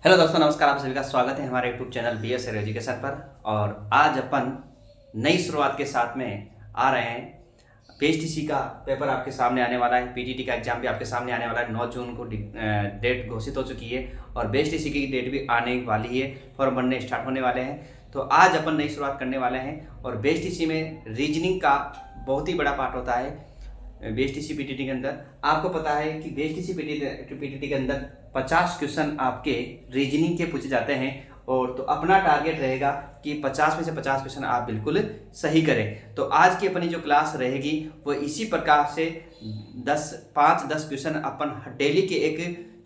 Hello दोस्तों, नमस्कार। आप सभी का स्वागत है हमारे यूट्यूब चैनल BS एजुकेशन पर। और आज अपन नई शुरुआत के साथ में आ रहे हैं। पीएचडीसी का पेपर आपके सामने आने वाला है, पीटीटी का एग्जाम भी आपके सामने आने वाला है। 9 जून को डेट घोषित हो चुकी है और बीएचडीसी की डेट भी आने वाली है। फॉर्म भरने स्टार्ट होने वाले हैं। तो आज अपन नई शुरुआत करने वाले हैं और बीएचडीसी में रीजनिंग का बहुत ही बड़ा पार्ट होता है। बीएचडीसी पीटीटी के अंदर आपको पता है कि बीएचडीसी पीटीटी के अंदर 50 क्वेश्चन आपके रीजनिंग के पूछे जाते हैं। और तो अपना टारगेट रहेगा कि 50 में से 50 क्वेश्चन आप बिल्कुल सही करें। तो आज की अपनी जो क्लास रहेगी वो इसी प्रकार से 5-10 क्वेश्चन अपन डेली के एक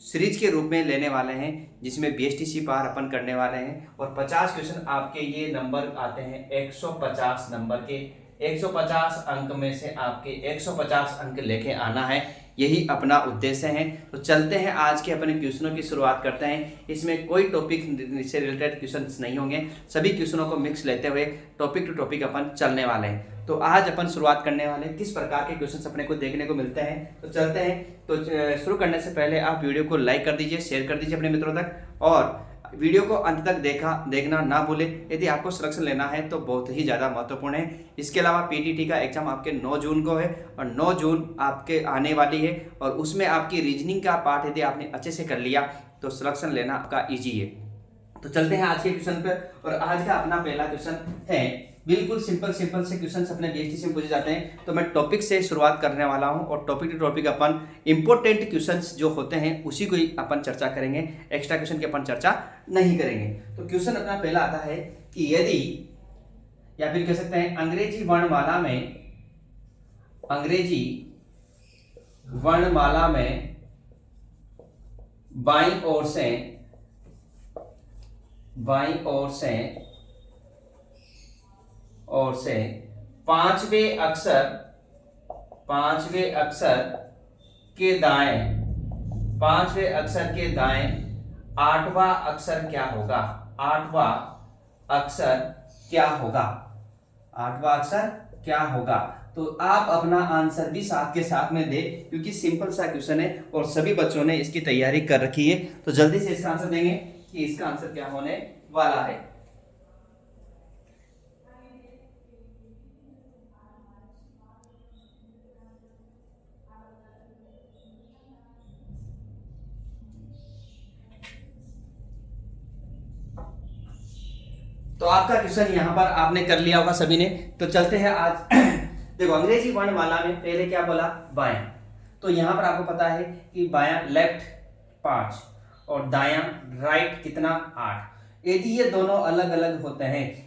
सीरीज के रूप में लेने वाले हैं, जिसमें बीएचडीसी पार अपन करने वाले हैं। और 50 क्वेश्चन आपके ये नंबर आते हैं 150 नंबर के। 150 अंक में से आपके 150 अंक लेके आना है, यही अपना उद्देश्य है। तो चलते हैं, आज के अपने क्वेश्चनों की शुरुआत करते हैं। इसमें कोई टॉपिक से रिलेटेड क्वेश्चंस नहीं होंगे, सभी क्वेश्चनों को मिक्स लेते हुए टॉपिक टू टॉपिक अपन चलने वाले हैं। तो आज अपन शुरुआत करने वाले हैं, किस प्रकार के क्वेश्चंस अपने को देखने को मिलते हैं। तो चलते हैं। तो शुरू करने से पहले आप वीडियो को लाइक कर दीजिए, शेयर कर दीजिए अपने मित्रों तक, और वीडियो को अंत तक देखना ना भूलें। यदि आपको सिलेक्शन लेना है तो बहुत ही ज़्यादा महत्वपूर्ण है। इसके अलावा पीटीटी का एग्जाम आपके 9 जून को है और 9 जून आपके आने वाली है। और उसमें आपकी रीजनिंग का पार्ट यदि आपने अच्छे से कर लिया तो सिलेक्शन लेना आपका ईजी है। तो चलते हैं आज के क्वेश्चन पर। और आज का अपना पहला क्वेश्चन है, बिल्कुल सिंपल से क्वेश्चंस अपने बीएचडीसी में पूछे जाते हैं। तो मैं टॉपिक से शुरुआत करने वाला हूं और टॉपिक टू टॉपिक अपन इंपॉर्टेंट क्वेश्चंस जो होते हैं उसी को ही अपन चर्चा करेंगे, एक्स्ट्रा क्वेश्चन की अपन चर्चा नहीं करेंगे। तो क्वेश्चन अपना पहला आता है कि यदि, या फिर कह सकते हैं अंग्रेजी वर्णमाला में बाईं ओर से पांचवें अक्षर के दाएं आठवां अक्षर क्या होगा? आठवां अक्षर क्या होगा? तो आप अपना आंसर भी साथ के साथ में दे, क्योंकि सिंपल सा क्वेश्चन है और सभी बच्चों ने इसकी तैयारी कर रखी है। तो जल्दी से इसका आंसर देंगे कि इसका आंसर क्या होने वाला है। तो आपका क्वेश्चन यहां पर आपने कर लिया होगा सभी ने। तो चलते हैं आज। देखो, अंग्रेजी वर्णमाला में पहले क्या बोला? बायां। तो यहां पर आपको पता है कि बायां लेफ्ट 5 और दायां राइट कितना 8। यदि ये दोनों अलग अलग होते हैं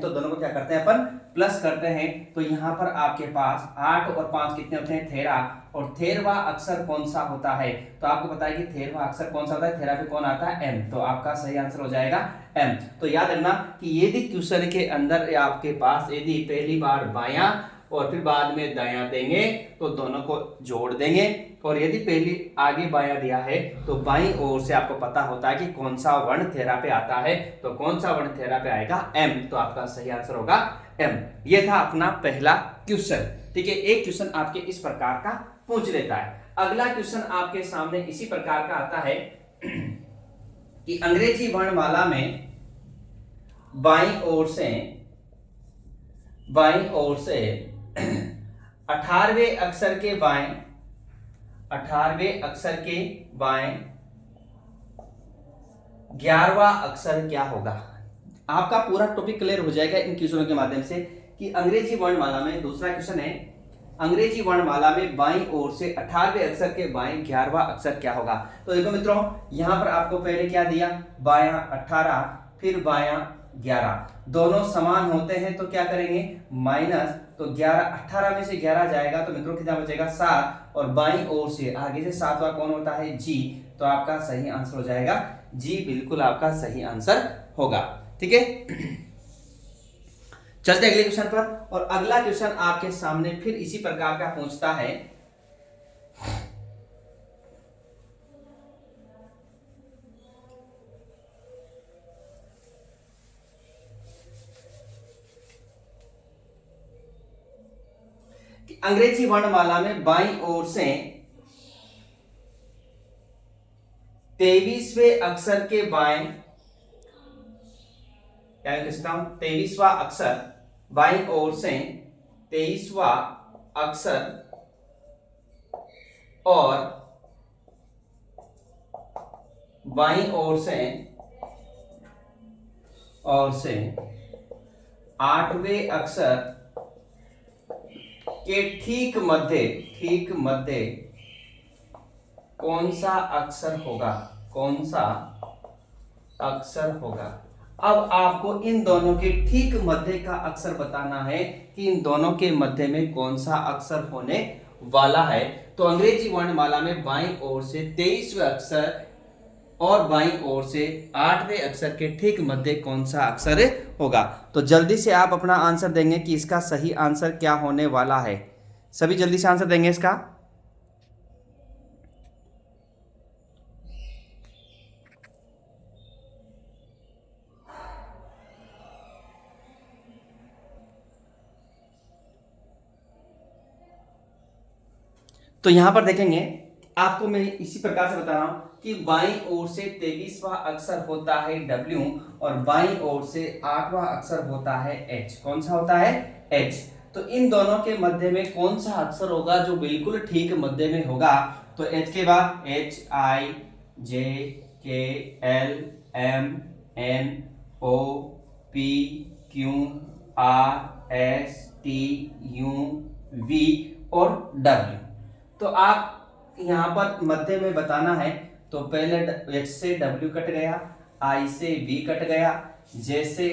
तो दोनों को क्या करते हैं अपन? प्लस करते हैं। तो यहां पर आपके पास 8 और 5 कितने होते हैं? 13। और 13वां अक्षर कौन सा होता है? तो आपको पता है कि 13वां अक्षर कौन सा होता है? 13 पे कौन आता है? एम। तो आपका सही आंसर हो जाएगा एम। तो याद रखना कि यदि क्वेश्चन के अंदर आपके पास यदि पहली बार बायां और फिर बाद में दायां देंगे तो दोनों को जोड़ देंगे। और यदि पहली आगे बायां दिया है तो बाईं ओर से आपको पता होता है कि कौन सा वर्ण 13 पे आता है। तो कौन सा वर्ण 13 पे आएगा? एम। तो आपका सही आंसर होगा एम। ये था अपना पहला क्वेश्चन। ठीक है, एक क्वेश्चन आपके इस प्रकार का पूछ लेता है। अगला क्वेश्चन आपके सामने इसी प्रकार का आता है कि अंग्रेजी वर्णमाला में बाईं ओर से 18वें अक्षर के बाएं 11वां अक्षर क्या होगा? आपका पूरा टॉपिक क्लियर हो जाएगा इन क्वेश्चनों के माध्यम से कि अंग्रेजी वर्णमाला में, दूसरा क्वेश्चन है, अंग्रेजी वर्णमाला में बाईं ओर से 18वें अक्षर के बाएं 11वां अक्षर क्या होगा? तो देखो मित्रों, यहां पर आपको पहले क्या दिया? बायां 18 फिर बायां 11, दोनों समान होते हैं तो क्या करेंगे? माइनस। तो 11, 18 में से 11 जाएगा तो मित्रों कितना बचेगा? 7। और बाईं ओर से आगे से 7वां कौन होता है? जी। तो आपका सही आंसर हो जाएगा जी। बिल्कुल आपका सही आंसर होगा। ठीक है, चलते अगले क्वेश्चन पर। और अगला क्वेश्चन आपके सामने फिर इसी प्रकार का पूछता है कि अंग्रेजी वर्णमाला में बाईं ओर से 23वें अक्षर के बाएं, क्या लिख सकता हूं, 23वां अक्षर बाईं ओर से 23वां अक्षर और बाईं ओर से 8वें अक्षर के ठीक मध्य कौन सा अक्षर होगा, कौन सा अक्षर होगा। अब आपको इन दोनों के ठीक मध्य का अक्षर बताना है कि इन दोनों के मध्य में कौन सा अक्षर होने वाला है। तो अंग्रेजी वर्णमाला में बाईं ओर से 23वें अक्षर और बाईं ओर से 8वें अक्षर के ठीक मध्य कौन सा अक्षर होगा। तो जल्दी से आप अपना आंसर देंगे कि इसका सही आंसर क्या होने वाला है। सभी जल्दी से आंसर देंगे इसका। तो यहां पर देखेंगे, आपको मैं इसी प्रकार से बता रहा हूं कि बाईं ओर से 23वां अक्षर होता है W और बाईं ओर से 8वां अक्षर होता है H। कौन सा होता है? H। तो इन दोनों के मध्य में कौन सा अक्षर होगा जो बिल्कुल ठीक मध्य में होगा। तो H के बाद H I J K L M N O P Q R S T U V और W। तो आप यहां पर मध्य में बताना है। तो पहले H से W कट गया, I से V कट गया, J से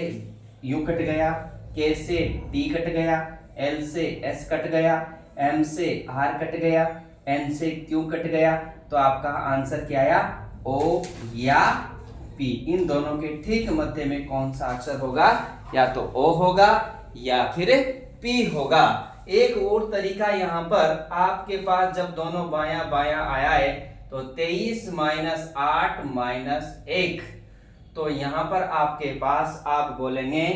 U कट गया, K से T कट गया, L से S कट गया, M से R कट गया, N से Q कट गया। तो आपका आंसर क्या आया? O या P। इन दोनों के ठीक मध्य में कौन सा अक्षर होगा? या तो O होगा या फिर P होगा। एक और तरीका यहाँ पर आपके पास, जब दोनों बायां बायां आया है तो 23 - 8 - 1, तो यहाँ पर आपके पास आप बोलेंगे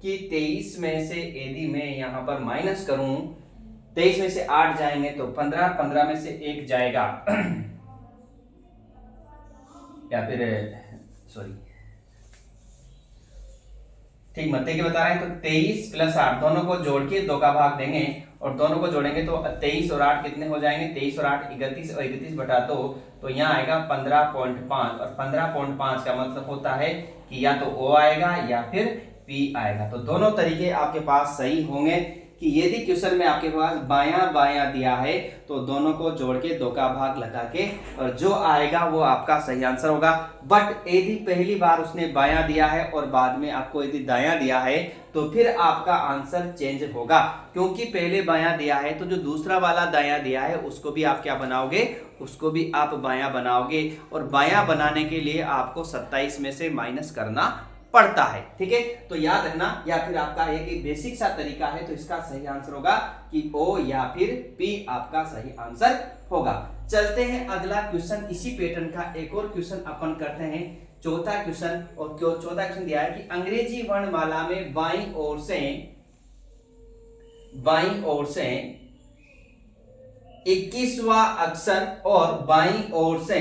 कि 23 में से यदि मैं यहाँ पर माइनस करूं, 23 में से 8 जाएंगे तो 15, 15 में से 1 जाएगा या फिर सॉरी ठीक मध्य के बता रहे हैं। तो 23 + 8 दोनों को जोड़ के 2 का भाग देंगे और दोनों को जोड़ेंगे तो 23 और 8 कितने हो जाएंगे? 23 और 8 31 और 31 बटा 2, तो यहाँ आएगा 15.5 और 15.5 का मतलब होता है कि या तो O आएगा या फिर P आएगा। तो दोनों तरीके आपके पास सही होंगे कि यदि क्वेश्चन में आपके पास बायां बायां दिया है तो दोनों को जोड़ के 2 का भाग लगा के और जो आएगा वो आपका सही आंसर होगा। बट यदि पहली बार उसने बायां दिया है और बाद में आपको यदि दायां दिया है तो फिर आपका आंसर चेंज होगा, क्योंकि पहले बायां दिया है तो जो दूसरा वाला दायां दिया है उसको भी आप क्या बनाओगे? उसको भी आप बायां बनाओगे और बायां बनाने के लिए आपको 27 में से माइनस करना पड़ता है। ठीक है, तो याद रखना, या फिर आपका एक बेसिक सा तरीका है। तो इसका सही आंसर होगा कि O या फिर P आपका सही आंसर होगा। चलते हैं अगला क्वेश्चन, इसी पैटर्न का एक और क्वेश्चन अपन करते हैं, चौथा क्वेश्चन। और चौथा क्वेश्चन दिया है कि अंग्रेजी वर्णमाला में बाईं ओर से 21वां अक्षर और बाईं ओर से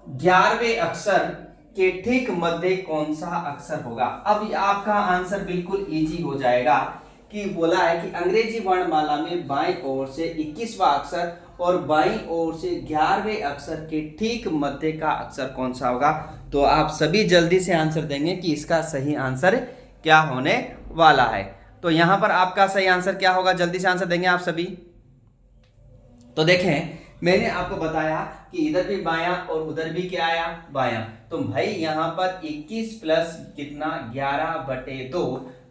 11वें अक्षर के ठीक मध्य कौन सा अक्षर होगा। अब आपका आंसर बिल्कुल इजी हो जाएगा कि बोला है कि अंग्रेजी वर्णमाला में बाईं ओर से 21वां अक्षर और बाईं ओर से 11वें अक्षर के ठीक मध्य का अक्षर कौन सा होगा। तो आप सभी जल्दी से आंसर देंगे कि इसका सही आंसर क्या होने वाला है। तो यहां पर आपका सही आंसर क्या होगा, जल्दी से आंसर देंगे आप सभी। तो देखें, मैंने आपको बताया कि इधर भी बायां और उधर भी क्या आया? बायां। तो भाई यहां पर 21 प्लस कितना? 11/2,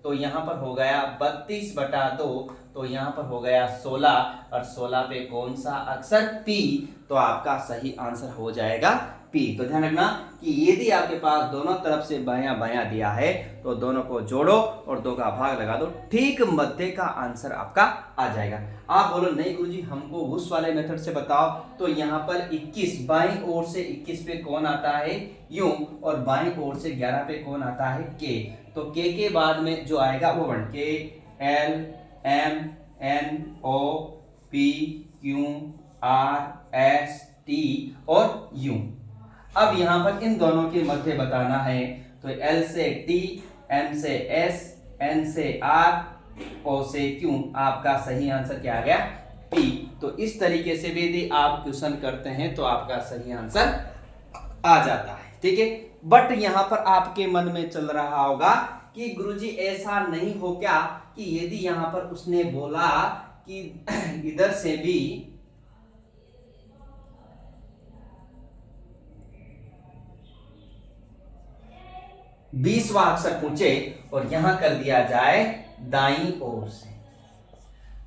तो यहां पर हो गया 32/2, तो यहां पर हो गया 16 और 16 पे कौन सा अक्षर? P। तो आपका सही आंसर हो जाएगा P। तो ध्यान रखना कि यदि आपके पास दोनों तरफ से बायां बायां दिया है तो दोनों को जोड़ो और 2 का भाग लगा दो, ठीक मध्य का आंसर आपका आ जाएगा। आप बोलो नहीं गुरुजी हमको उस वाले मेथड से बताओ। तो यहाँ पर 21 बाईं ओर से 21 पे कौन आता है? U और बाईं ओर से 11 पे कौन आता है? K। तो के बाद में जो आएगा वो वर्ण के L M N O P Q R S T और यू। अब यहां पर इन दोनों के मध्य बताना है, तो एल से टी, एम से एस, एन से आर, ओ से क्यू। आपका सही आंसर क्या आ गया? पी। तो इस तरीके से भी यदि आप क्वेश्चन करते हैं तो आपका सही आंसर आ जाता है। ठीक है, बट यहां पर आपके मन में चल रहा होगा कि गुरुजी ऐसा नहीं हो क्या कि यदि यहां पर उसने बोला कि इधर से भी 20वां अक्षर पूछे और यहां कर दिया जाए दाईं ओर से,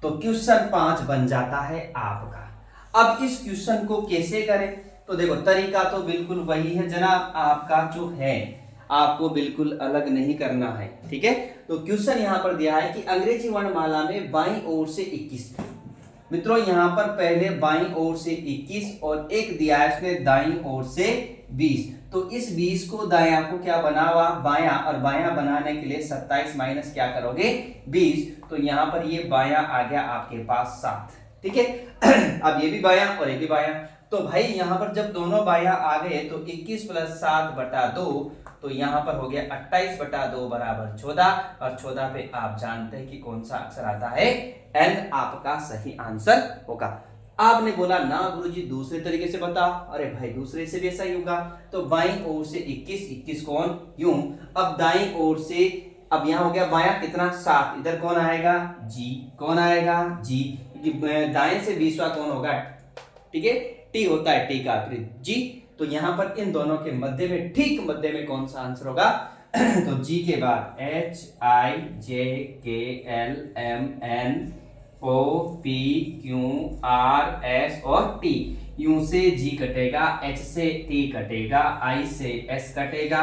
तो क्वेश्चन 5 बन जाता है आपका। अब इस क्वेश्चन को कैसे करें? तो देखो तरीका तो बिल्कुल वही है जनाब, आपका जो है आपको बिल्कुल अलग नहीं करना है। ठीक है, तो क्वेश्चन यहां पर दिया है कि अंग्रेजी वर्णमाला में बाईं ओर से 21। मित्रों यहां पर पहले बाईं ओर से 21 और एक दिया है इसने दाईं ओर से 20। तो इस 20 को दायां को क्या बनावा बायां, और बायां बनाने के लिए 27 माइनस क्या करोगे 20। तो यहां पर ये बायां आ गया आपके पास 7। ठीक है, अब ये भी बायां और ये भी बायां, तो भाई यहां पर जब दोनों बायां आ गए तो 21 + 7/2, तो यहां पर हो गया 28/2 = 14, और 14 पे आप जानते हैं कि कौन सा अक्षर आता है? एन आपका सही आंसर होगा। आपने बोला ना गुरुजी दूसरे तरीके से बता, अरे भाई दूसरे से भी ऐसा ही होगा। तो बाईं ओर से 21, 21 कौन यूं, अब दाईं ओर से, अब यहां हो गया बायां कितना 7, इधर कौन आएगा जी, कौन आएगा जी, दाएं से 20वां कौन होगा? ठीक है, टी होता है, टी का आखिरी जी। तो यहां पर इन दोनों के मध्य में, ठीक मध्य में कौन सा आंसर होगा? तो जी के बाद H I J K L M N O P Q R S और टी। यू से जी कटेगा, एच से टी कटेगा, आई से एस कटेगा,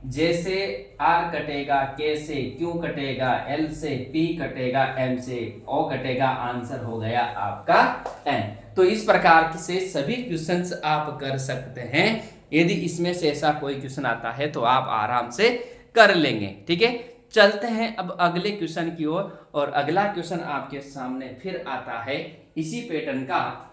जे से आर कटेगा, के से क्यू कटेगा, एल से पी कटेगा, एम से ओ कटेगा। आंसर हो गया आपका एन। तो इस प्रकार से सभी क्वेश्चंस आप कर सकते हैं। यदि इसमें से ऐसा कोई क्वेश्चन आता है तो आप आराम से कर लेंगे। ठीक है, चलते हैं अब अगले क्वेश्चन की ओर, और अगला क्वेश्चन आपके सामने फिर आता है इसी पैटर्न का।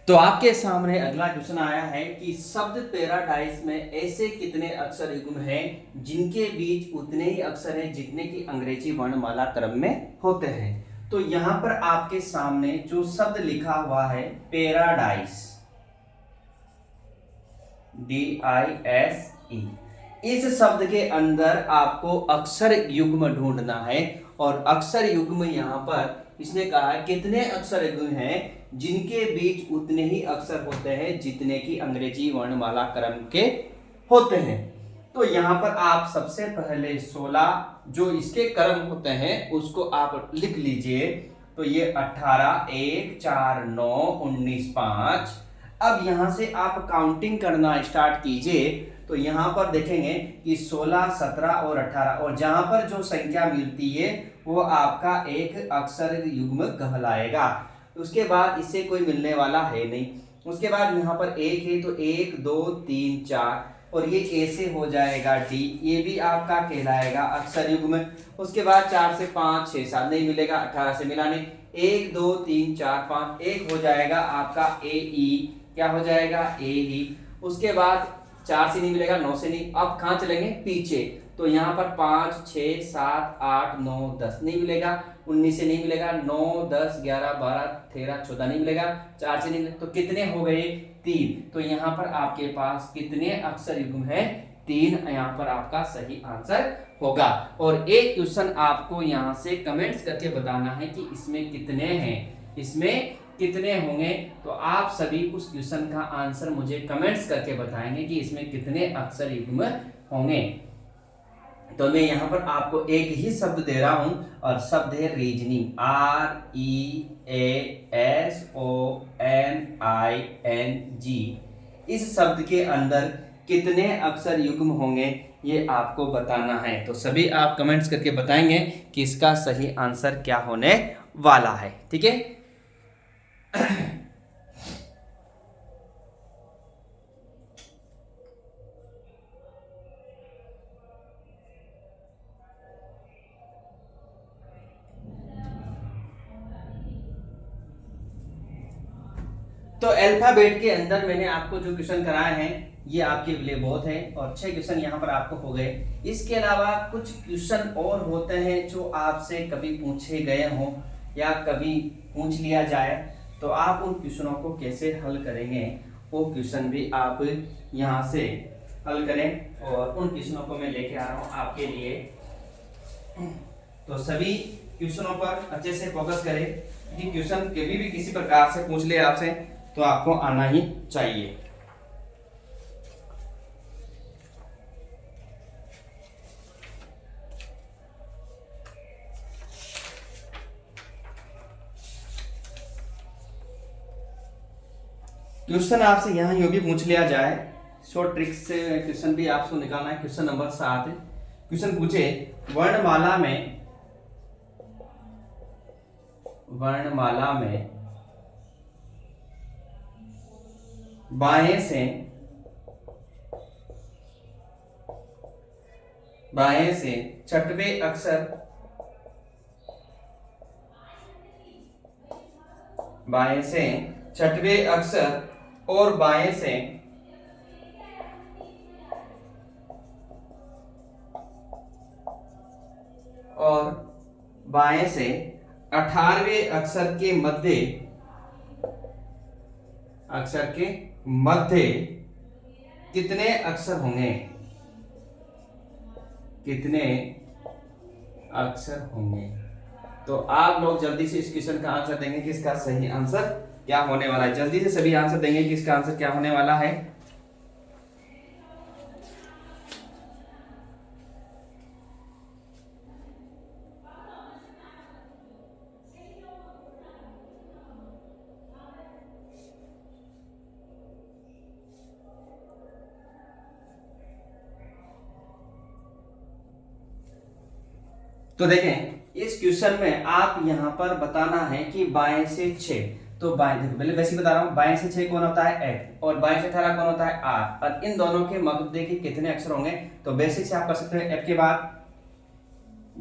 तो आपके सामने अगला क्वेश्चन आया है कि शब्द पैराडाइज में ऐसे कितने अक्षर युग्म हैं जिनके बीच उतने ही अक्षर हैं जितने की अंग्रेजी वर्णमाला क्रम में होते हैं। तो यहां पर आपके सामने जो शब्द लिखा हुआ है पैराडाइज, DISE, इस शब्द के अंदर आपको अक्षर युग्म ढूंढना है। और अक्षर युग्म यहां पर इसने कहा है कितने अक्षर युग्म हैं जिनके बीच उतने ही अक्षर होते हैं जितने की अंग्रेजी वर्णमाला क्रम के होते हैं। तो यहां पर आप सबसे पहले 16 जो इसके क्रम होते हैं उसको आप लिख लीजिए। तो ये 18, 1, 4, 9, 19, 5। अब यहां से आप काउंटिंग करना स्टार्ट कीजिए। तो यहां पर देखेंगे कि 16, 17 और 18, और जहां पर जो संख्या मिलती है वो आपका एक अक्षर युग्म कहलाएगा। उसके बाद इससे कोई मिलने वाला है नहीं। उसके बाद यहाँ पर एक है तो 1, 2, 3, 4, और ये ए से हो जाएगा डी, ये भी आपका कहलाएगा अक्षर युग्म। उसके बाद 4 से 5, 6, 7 नहीं मिलेगा, 18 से मिलाने 1, 2, 3, 4, 5, एक हो जाएगा आपका ए ई, क्या हो जाएगा ए ही। उसके बाद 4 से नहीं मिलेगा, 9 से नहीं। अब कहाँ चलेंगे पीछे, तो यहाँ पर 5, 6, 7, 8, 9, 10 नहीं मिलेगा, 19 से नहीं मिलेगा, 9, 10, 11, 12, 13, 14 नहीं मिलेगा, 4 से नहीं मिलेगा, तो कितने हो गए 3। तो यहाँ पर आपके पास कितने अक्षर युग्म है 3, यहाँ पर आपका सही आंसर होगा। और एक क्वेश्चन आपको यहाँ से कमेंट्स करके बताना है कि इसमें कितने हैं, इसमें कितने होंगे। तो आप सभी उस क्वेश्चन का आंसर मुझे कमेंट्स करके बताएंगे कि इसमें कितने अक्षर युग्म होंगे। तो मैं यहाँ पर आपको एक ही शब्द दे रहा हूं, और शब्द है रीजनिंग, REASONING। इस शब्द के अंदर कितने अक्षर युग्म होंगे ये आपको बताना है। तो सभी आप कमेंट्स करके बताएंगे कि इसका सही आंसर क्या होने वाला है। ठीक है। तो अल्फाबेट के अंदर मैंने आपको जो क्वेश्चन कराए हैं ये आपके लिए बहुत है, और 6 क्वेश्चन यहाँ पर आपको हो गए। इसके अलावा कुछ क्वेश्चन और होते हैं जो आपसे कभी पूछे गए हों या कभी पूछ लिया जाए, तो आप उन क्वेश्चनों को कैसे हल करेंगे वो क्वेश्चन भी आप यहाँ से हल करें, और उन क्वेश्चनों को मैं लेके आ रहा हूँ आपके लिए। तो सभी क्वेश्चनों पर अच्छे से फोकस करें कि क्वेश्चन कभी भी किसी प्रकार से पूछ ले आपसे तो आपको आना ही चाहिए। क्वेश्चन आपसे यहाँ यूं भी पूछ लिया जाए, शॉर्ट ट्रिक से क्वेश्चन भी आपको निकालना है। क्वेश्चन नंबर 7 क्वेश्चन पूछे, वर्णमाला में बाएं से छठवें अक्षर और बाएं से 18वें अक्षर के मध्य कितने अक्षर होंगे? तो आप लोग जल्दी से इस क्वेश्चन का आंसर देंगे कि इसका सही आंसर क्या होने वाला है। जल्दी से सभी आंसर देंगे कि इसका आंसर क्या होने वाला है। तो देखें इस क्वेश्चन में आप यहां पर बताना है कि बाएं से 6, तो बाएं देखो पहले वैसे बता रहा हूं, बाएं से 6 कौन होता है F और बाएं से 18 कौन होता है R, और इन दोनों के मध्य के कितने अक्षर होंगे। तो बेसिक से आप कर सकते हैं F के बाद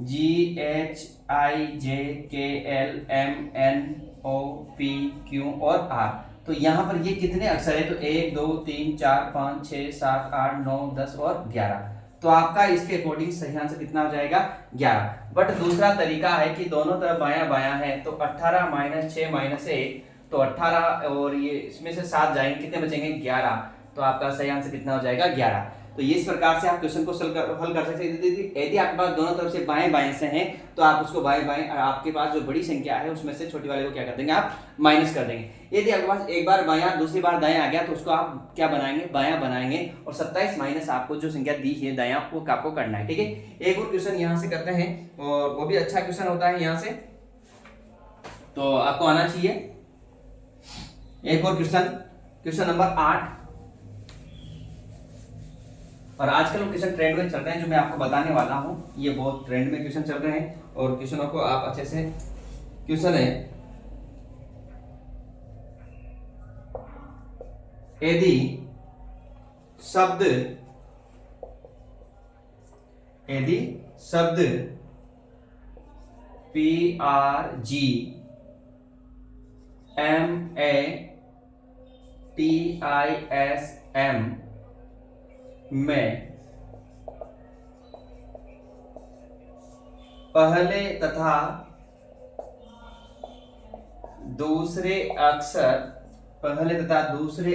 GHIJKLMNOPQ और R। तो यहां पर ये कितने अक्षर है, तो 1 2 3 4 5 6 7 8 9 10 और 11। तो आपका इसके अकॉर्डिंग सही आंसर कितना हो जाएगा 11। बट दूसरा तरीका है कि दोनों तरफ बायां बायां है, तो 18 - 6 - 1 तो 18 और ये इसमें से 7 जाएंगे, कितने बचेंगे 11। तो आपका सही आंसर कितना हो जाएगा 11। तो इस प्रकार से आप क्वेश्चन को हल कर सकते हैं। यदि आपके पास दोनों तरफ से बाएं बाएं से हैं तो आप उसको बाएं बाएं, आपके पास जो बड़ी संख्या है उसमें से छोटी वाले को क्या कर देंगे आप माइनस कर देंगे। यदि आपके पास एक बार बायां दूसरी बार दायां आ गया तो उसको आप क्या बनाएंगे बायां बनाएंगे, और 27 माइनस आपको जो संख्या दी है दायां वो आपको करना है। ठीक है। एक और क्वेश्चन यहाँ से करते हैं और वो भी अच्छा क्वेश्चन होता है यहाँ से, तो आपको आना चाहिए। एक और क्वेश्चन नंबर 8, और आजकल क्वेश्चन ट्रेंड में चल रहे हैं जो मैं आपको बताने वाला हूं, ये बहुत ट्रेंड में क्वेश्चन चल रहे हैं और क्वेश्चनों को आप अच्छे से, क्वेश्चन है यदि शब्द PRGMATISM में पहले तथा दूसरे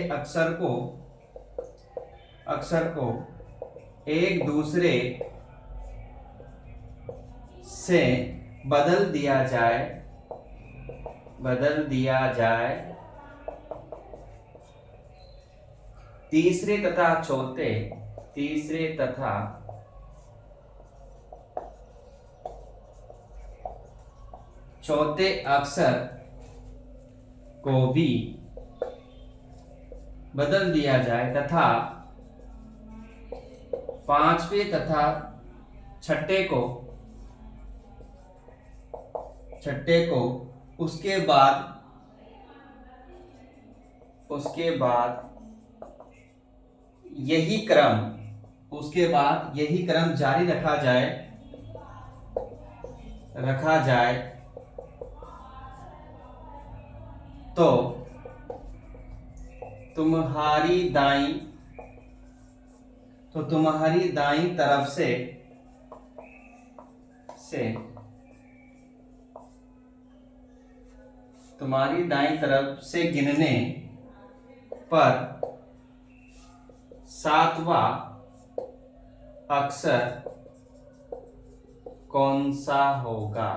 अक्षर को एक दूसरे से बदल दिया जाए तीसरे तथा चौथे अक्षर को भी बदल दिया जाए तथा पांचवें तथा छठे को उसके बाद यही क्रम जारी रखा जाए तो तुम्हारी दाईं तरफ से गिनने पर सातवां अक्षर कौन सा होगा।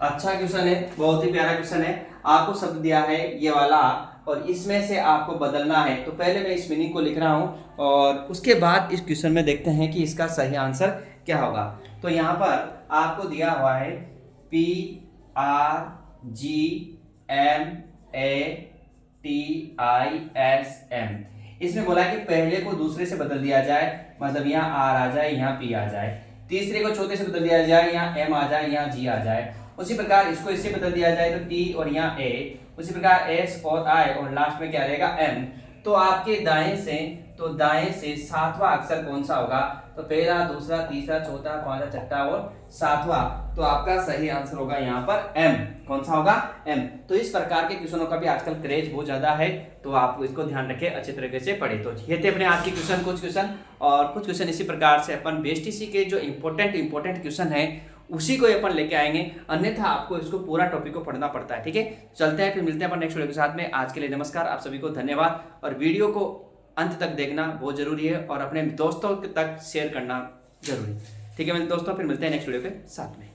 अच्छा क्वेश्चन है, बहुत ही प्यारा क्वेश्चन है। आपको शब्द दिया है ये वाला और इसमें से आपको बदलना है। तो पहले मैं इस मीनिंग को लिख रहा हूं और उसके बाद इस क्वेश्चन में देखते हैं कि इसका सही आंसर क्या होगा। तो यहाँ पर आपको दिया हुआ है PRGMATISM। इसमें बोला कि पहले को दूसरे से बदल दिया जाए, मतलब यहाँ R आ जाए, यहाँ P आ जाए। तीसरे को चौथे से बदल दिया जाए, यहाँ M आ जाए, यहाँ G आ जाए। उसी प्रकार इसको इससे बदल दिया जाए तो T और यहाँ A, उसी प्रकार S और I और लास्ट में क्या रहेगा M। तो आपके दाएं से सातवां अक्षर कौन सा होगा। तो पहला, दूसरा, तीसरा, चौथा, पांचवा, छठा और सातवां। तो आपका सही आंसर होगा यहाँ पर M। कौन सा होगा? M। तो इस प्रकार के क्वेश्चनों का भी आजकल क्रेज बहुत ज्यादा है, तो आप इसको ध्यान रखें, अच्छे तरीके से पढ़े। तो ये थे अपने आज के क्वेश्चन, कुछ क्वेश्चन इसी प्रकार से अपन बीएसटीसी के जो इंपॉर्टेंट क्वेश्चन है उसी को अपन लेके आएंगे, अन्यथा आपको इसको पूरा टॉपिक को पढ़ना पड़ता है। ठीक है, चलते हैं, फिर मिलते हैं अपन नेक्स्ट वीडियो के साथ में। आज के लिए नमस्कार, आप सभी को धन्यवाद। और वीडियो को अंत तक देखना बहुत जरूरी है और अपने दोस्तों तक शेयर करना जरूरी। ठीक है मेरे दोस्तों, फिर मिलते हैं नेक्स्ट वीडियो के साथ में।